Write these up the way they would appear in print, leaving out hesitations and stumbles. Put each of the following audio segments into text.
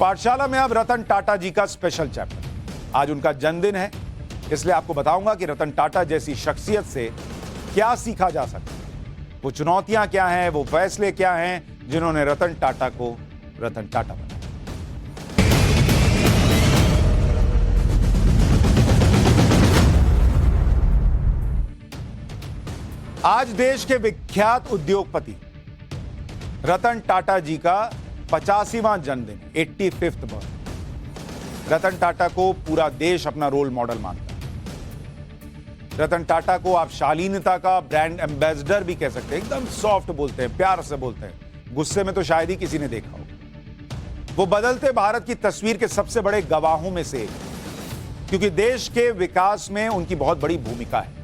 पाठशाला में अब रतन टाटा जी का स्पेशल चैप्टर। आज उनका जन्मदिन है, इसलिए आपको बताऊंगा कि रतन टाटा जैसी शख्सियत से क्या सीखा जा सकता है, वो चुनौतियां क्या हैं, वो फैसले क्या हैं जिन्होंने रतन टाटा को रतन टाटा बनाया। आज देश के विख्यात उद्योगपति रतन टाटा जी का 85वां जन्मदिन, 85th बर्थ। रतन टाटा को पूरा देश अपना रोल मॉडल मानता है। रतन टाटा को आप शालीनता का ब्रांड एम्बेसडर भी कह सकते हैं। एकदम सॉफ्ट बोलते हैं, प्यार से बोलते हैं, गुस्से में तो शायद ही किसी ने देखा हो। वो बदलते भारत की तस्वीर के सबसे बड़े गवाहों में से एक, क्योंकि देश के विकास में उनकी बहुत बड़ी भूमिका है।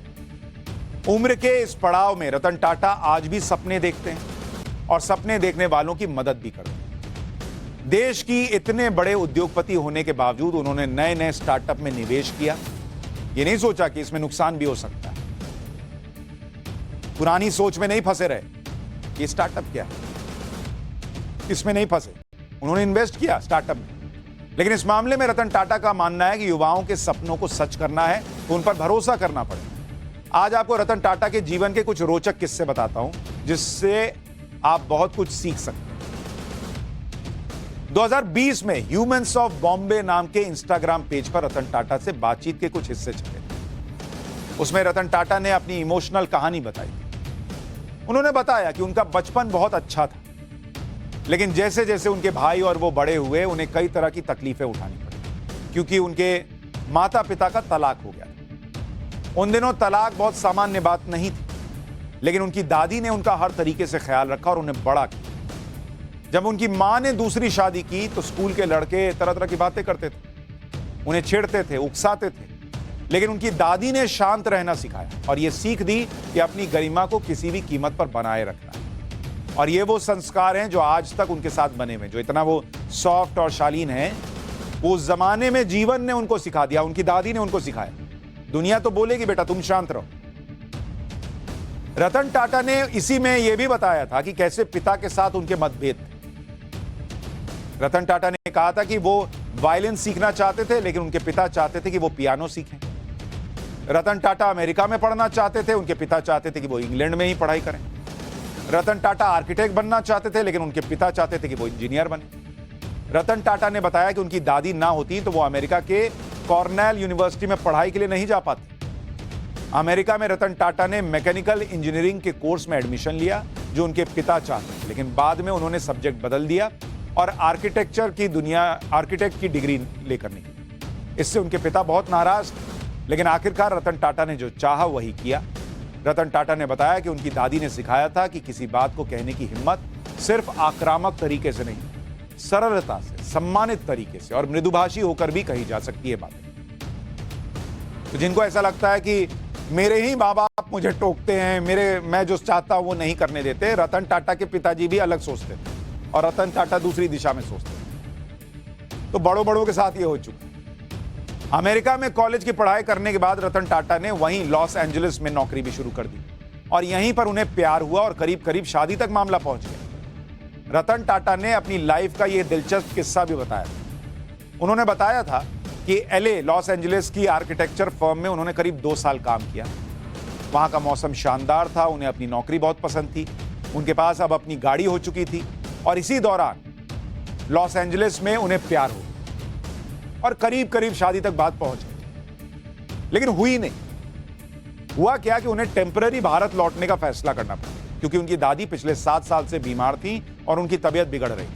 उम्र के इस पड़ाव में रतन टाटा आज भी सपने देखते हैं और सपने देखने वालों की मदद भी करते हैं। देश की इतने बड़े उद्योगपति होने के बावजूद उन्होंने नए नए स्टार्टअप में निवेश किया। ये नहीं सोचा कि इसमें नुकसान भी हो सकता है। पुरानी सोच में नहीं फंसे रहे, ये स्टार्टअप क्या है, इसमें नहीं फंसे, उन्होंने इन्वेस्ट किया स्टार्टअप में। लेकिन इस मामले में रतन टाटा का मानना है कि युवाओं के सपनों को सच करना है तो उन पर भरोसा करना पड़ेगा। आज आपको रतन टाटा के जीवन के कुछ रोचक किस्से बताता हूं, जिससे आप बहुत कुछ सीख सकते हैं। 2020 में ह्यूमंस ऑफ बॉम्बे नाम के इंस्टाग्राम पेज पर रतन टाटा से बातचीत के कुछ हिस्से छपे। उसमें रतन टाटा ने अपनी इमोशनल कहानी बताई। उन्होंने बताया कि उनका बचपन बहुत अच्छा था, लेकिन जैसे जैसे उनके भाई और वो बड़े हुए, उन्हें कई तरह की तकलीफें उठानी पड़ी, क्योंकि उनके माता पिता का तलाक हो गया था। उन दिनों तलाक बहुत सामान्य बात नहीं थी, लेकिन उनकी दादी ने उनका हर तरीके से ख्याल रखा और उन्हें बड़ा किया। जब उनकी मां ने दूसरी शादी की तो स्कूल के लड़के तरह तरह की बातें करते थे, उन्हें छेड़ते थे, उकसाते थे, लेकिन उनकी दादी ने शांत रहना सिखाया और यह सीख दी कि अपनी गरिमा को किसी भी कीमत पर बनाए रखना है। और ये वो संस्कार हैं जो आज तक उनके साथ बने हुए, जो इतना वो सॉफ्ट और शालीन है, वो उस जमाने में जीवन ने उनको सिखा दिया, उनकी दादी ने उनको सिखाया। दुनिया तो बोलेगी बेटा तुम शांत रहो। रतन टाटा ने इसी में यह भी बताया था कि कैसे पिता के साथ उनके मतभेद थे। रतन टाटा ने कहा था कि वो वायलिन सीखना चाहते थे, लेकिन उनके पिता चाहते थे कि वो पियानो सीखें। रतन टाटा अमेरिका में पढ़ना चाहते थे, उनके पिता चाहते थे कि वो इंग्लैंड में ही पढ़ाई करें। रतन टाटा आर्किटेक्ट बनना चाहते थे, लेकिन उनके पिता चाहते थे कि वो इंजीनियर बने। रतन टाटा ने बताया कि उनकी दादी ना होती तो वो अमेरिका के कॉर्नेल यूनिवर्सिटी में पढ़ाई के लिए नहीं जा पाते। अमेरिका में रतन टाटा ने मैकेनिकल इंजीनियरिंग के कोर्स में एडमिशन लिया, जो उनके पिता चाहते थे, लेकिन बाद में उन्होंने सब्जेक्ट बदल दिया और आर्किटेक्ट की डिग्री लेकर निकले। इससे उनके पिता बहुत नाराज थे, लेकिन आखिरकार रतन टाटा ने जो चाहा वही किया। रतन टाटा ने बताया कि उनकी दादी ने सिखाया था कि किसी बात को कहने की हिम्मत सिर्फ आक्रामक तरीके से नहीं, सरलता से, सम्मानित तरीके से और मृदुभाषी होकर भी कही जा सकती है बातें। तो जिनको ऐसा लगता है कि मेरे ही माँ बाप मुझे टोकते हैं, मैं जो चाहता हूं वो नहीं करने देते, रतन टाटा के पिताजी भी अलग सोचते थे और रतन टाटा दूसरी दिशा में सोचते थे। तो बड़ों के साथ ये हो चुका है। अमेरिका में कॉलेज की पढ़ाई करने के बाद रतन टाटा ने वहीं लॉस एंजलिस में नौकरी भी शुरू कर दी और यहीं पर उन्हें प्यार हुआ और करीब करीब शादी तक मामला पहुंच गया। रतन टाटा ने अपनी लाइफ का यह दिलचस्प किस्सा भी बताया। उन्होंने बताया था कि LA लॉस एंजलिस की आर्किटेक्चर फर्म में उन्होंने करीब 2 साल काम किया। वहां का मौसम शानदार था, उन्हें अपनी नौकरी बहुत पसंद थी, उनके पास अब अपनी गाड़ी हो चुकी थी और इसी दौरान लॉस एंजलिस में उन्हें प्यार हो और करीब करीब शादी तक बात पहुंच गई, लेकिन हुई नहीं। हुआ क्या कि उन्हें टेम्पररी भारत लौटने का फैसला करना पड़ा, क्योंकि उनकी दादी पिछले 7 साल से बीमार थी और उनकी तबीयत बिगड़ रही।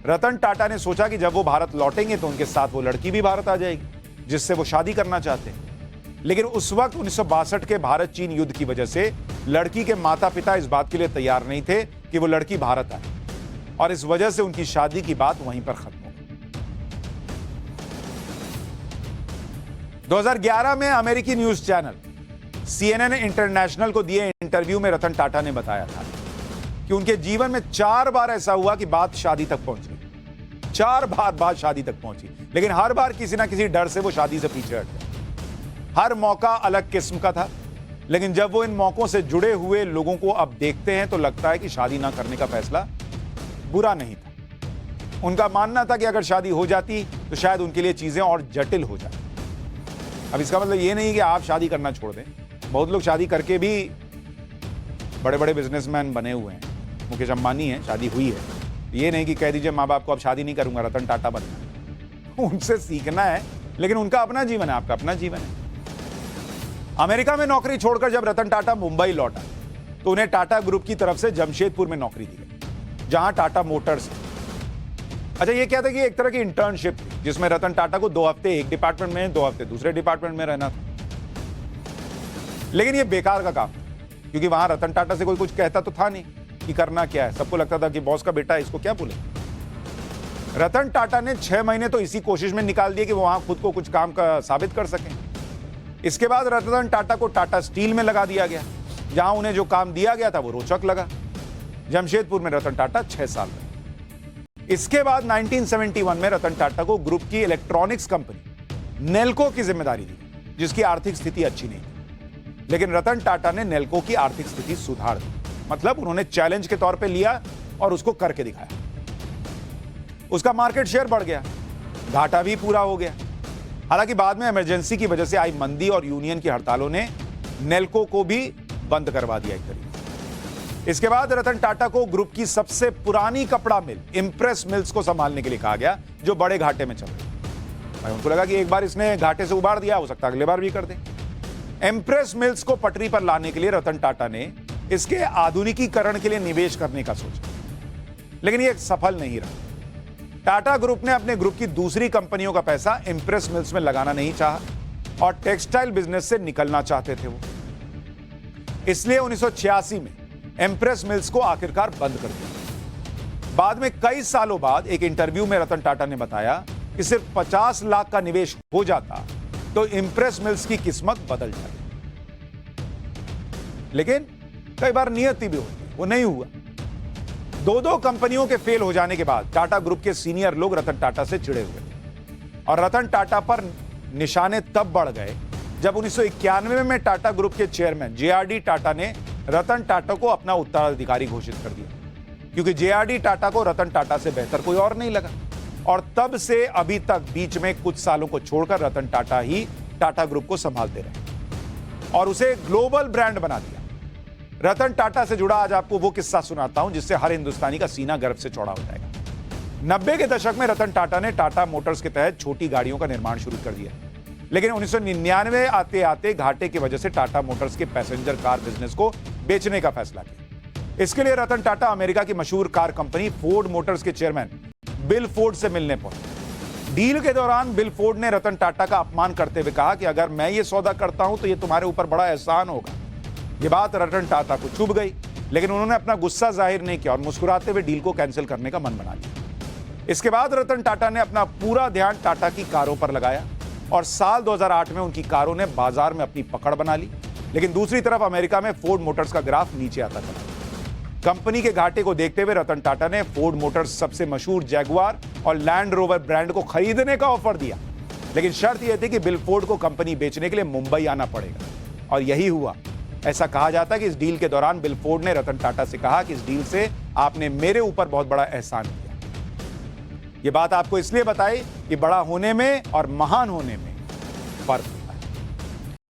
रतन टाटा ने सोचा कि जब वो भारत लौटेंगे तो उनके साथ वो लड़की भी भारत आ जाएगी जिससे वो शादी करना चाहते हैं। लेकिन उस वक्त 1962 के भारत चीन युद्ध की वजह से लड़की के माता पिता इस बात के लिए तैयार नहीं थे कि वो लड़की भारत आए और इस वजह से उनकी शादी की बात वहीं पर खत्म हो गई। 2011 में अमेरिकी न्यूज चैनल CNN इंटरनेशनल को दिए इंटरव्यू में रतन टाटा ने बताया था कि उनके जीवन में 4 बार ऐसा हुआ कि बात शादी तक पहुंची। 4 बार बात शादी तक पहुंची, लेकिन हर बार किसी ना किसी डर से वो शादी से पीछे हट गए। हर मौका अलग किस्म का था, लेकिन जब वो इन मौकों से जुड़े हुए लोगों को अब देखते हैं तो लगता है कि शादी ना करने का फैसला बुरा नहीं था। उनका मानना था कि अगर शादी हो जाती तो शायद उनके लिए चीजें और जटिल हो जाती। अब इसका मतलब ये नहीं कि आप शादी करना छोड़ दें। बहुत लोग शादी करके भी बड़े बड़े बिजनेसमैन बने हुए हैं। मुकेश अंबानी है, शादी हुई है। ये नहीं कि कह दीजिए माँ बाप को अब शादी नहीं करूंगा, रतन टाटा बनना है। उनसे सीखना है, लेकिन उनका अपना जीवन है, आपका अपना जीवन है। अमेरिका में नौकरी छोड़कर जब रतन टाटा मुंबई लौटा तो उन्हें टाटा ग्रुप की तरफ से जमशेदपुर में नौकरी दी गई, जहां टाटा मोटर्स है। अच्छा, ये क्या था कि एक तरह की इंटर्नशिप थी, जिसमें रतन टाटा को 2 हफ्ते एक डिपार्टमेंट में, 2 हफ्ते दूसरे डिपार्टमेंट में रहना था। लेकिन ये बेकार का काम था, क्योंकि वहां रतन टाटा से कोई कुछ कहता तो था नहीं कि करना क्या है। सबको लगता था कि बॉस का बेटा है, इसको क्या बोले। रतन टाटा ने 6 महीने तो इसी कोशिश में निकाल दिए कि वो वहां खुद को कुछ काम का साबित कर सकें। इसके बाद रतन टाटा को टाटा स्टील में लगा दिया गया, जहां उन्हें जो काम दिया गया था वो रोचक लगा। जमशेदपुर में रतन टाटा 6 साल रहे। इसके बाद 1971 में रतन टाटा को ग्रुप की इलेक्ट्रॉनिक्स कंपनी नेल्को की जिम्मेदारी दी, जिसकी आर्थिक स्थिति अच्छी नहीं थी। लेकिन रतन टाटा ने नेल्को की आर्थिक स्थिति सुधार दी। मतलब उन्होंने चैलेंज के तौर पे लिया और उसको करके दिखाया। उसका मार्केट शेयर बढ़ गया, घाटा भी पूरा हो गया। हालांकि बाद में इमरजेंसी की वजह से आई मंदी और यूनियन की हड़तालों ने नेल्को को भी बंद करवा दिया एक तरीके से। इसके बाद रतन टाटा को ग्रुप की सबसे पुरानी कपड़ा मिल इंप्रेस मिल्स को संभालने के लिए कहा गया, जो बड़े घाटे में चल रही। उनको लगा कि एक बार इसने घाटे से उबार दिया, हो सकता है अगले बार भी कर दे। इंप्रेस मिल्स को पटरी पर लाने के लिए रतन टाटा ने इसके आधुनिकीकरण के लिए निवेश करने का सोचा, लेकिन यह सफल नहीं रहा। टाटा ग्रुप ने अपने ग्रुप की दूसरी कंपनियों का पैसा इंप्रेस मिल्स में लगाना नहीं चाहा और टेक्सटाइल बिजनेस से निकलना चाहते थे वो। इसलिए 1986 में इंप्रेस मिल्स को आखिरकार बंद कर दिया। बाद में कई सालों बाद एक इंटरव्यू में रतन टाटा ने बताया कि सिर्फ 50 लाख का निवेश हो जाता तो इंप्रेस मिल्स की किस्मत बदल जाती। लेकिन कई बार नियति भी होती है, वो नहीं हुआ। 2 कंपनियों के फेल हो जाने के बाद टाटा ग्रुप के सीनियर लोग रतन टाटा से चिढ़े हुए और रतन टाटा पर निशाने तब बढ़ गए जब 1991 में टाटा ग्रुप के चेयरमैन जेआरडी टाटा ने रतन टाटा को अपना उत्तराधिकारी घोषित कर दिया, क्योंकि जेआरडी टाटा को रतन टाटा से बेहतर कोई और नहीं लगा। और तब से अभी तक बीच में कुछ सालों को छोड़कर रतन टाटा ही टाटा ग्रुप को संभालते रहे और उसे ग्लोबल ब्रांड बना दिया। रतन टाटा से जुड़ा आज आपको वो किस्सा सुनाता हूं जिससे हर हिंदुस्तानी का सीना गर्व से चौड़ा हो जाएगा। 90 के दशक में रतन टाटा ने टाटा मोटर्स के तहत छोटी गाड़ियों का निर्माण शुरू कर दिया, लेकिन 1999 आते आते घाटे की वजह से टाटा मोटर्स के पैसेंजर कार बिजनेस को बेचने का फैसला किया। इसके लिए रतन टाटा अमेरिका की मशहूर कार कंपनी फोर्ड मोटर्स के चेयरमैन बिल फोर्ड से मिलने पहुंचे। डील के दौरान बिल फोर्ड ने रतन टाटा का अपमान करते हुए कहा कि अगर मैं ये सौदा करता हूं तो ये तुम्हारे ऊपर बड़ा एहसान होगा। ये बात रतन टाटा को चुभ गई, लेकिन उन्होंने अपना गुस्सा जाहिर नहीं किया और मुस्कुराते हुए डील को कैंसिल करने का मन बना लिया। इसके बाद रतन टाटा ने अपना पूरा ध्यान टाटा की कारों पर लगाया और साल 2008 में उनकी कारों ने बाजार में अपनी पकड़ बना ली। लेकिन दूसरी तरफ अमेरिका में फोर्ड मोटर्स का ग्राफ नीचे आता चला। कंपनी के घाटे को देखते हुए रतन टाटा ने फोर्ड मोटर्स सबसे मशहूर जैगुआर और लैंड रोवर ब्रांड को खरीदने का ऑफर दिया, लेकिन शर्त यह थी कि बिल फोर्ड को कंपनी बेचने के लिए मुंबई आना पड़ेगा। और यही हुआ। ऐसा कहा जाता है कि इस डील के दौरान बिल फोर्ड ने रतन टाटा से कहा कि इस डील से आपने मेरे ऊपर बहुत बड़ा एहसान किया। यह बात आपको इसलिए बताई कि बड़ा होने में और महान होने में फर्क